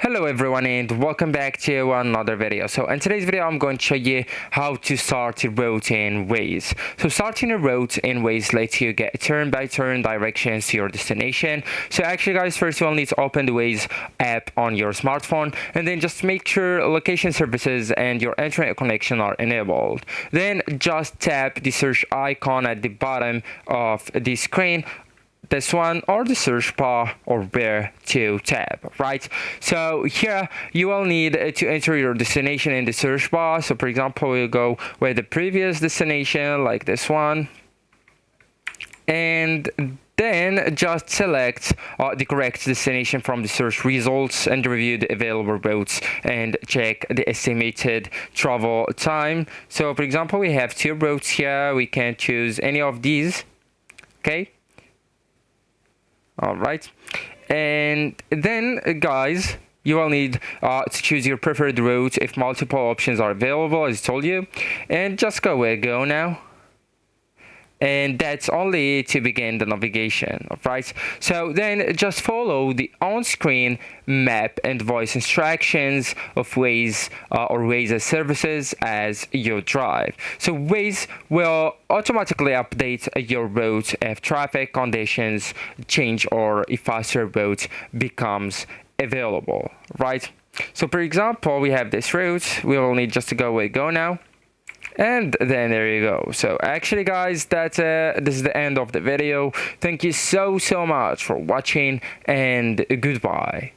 Hello everyone and welcome back to another video. So in today's video I'm going to show you how to start a route in Waze. So starting a route in Waze lets you get turn-by-turn directions to your destination. So actually guys, first you will need to open the Waze app on your smartphone and then just make sure location services and your internet connection are enabled. Then just tap the search icon at the bottom of the screen, this one, or the search bar, or where to tap, right? So here you will need to enter your destination in the search bar. So for example, we'll go with the previous destination like this one, and then just select the correct destination from the search results and review the available routes and check the estimated travel time. So for example, we have two routes here. We can choose any of these, okay? All right, and then guys, you will need to choose your preferred route if multiple options are available, as I told you, and just go with go now. And that's only to begin the navigation, right? So then just follow the on-screen map and voice instructions of Waze or Waze services as you drive. So Waze will automatically update your route if traffic conditions change or if faster route becomes available, right? So for example, we have this route. We will need just to go with go now. And then there you go. So actually guys, that's this is the end of the video. Thank you so much for watching, and goodbye.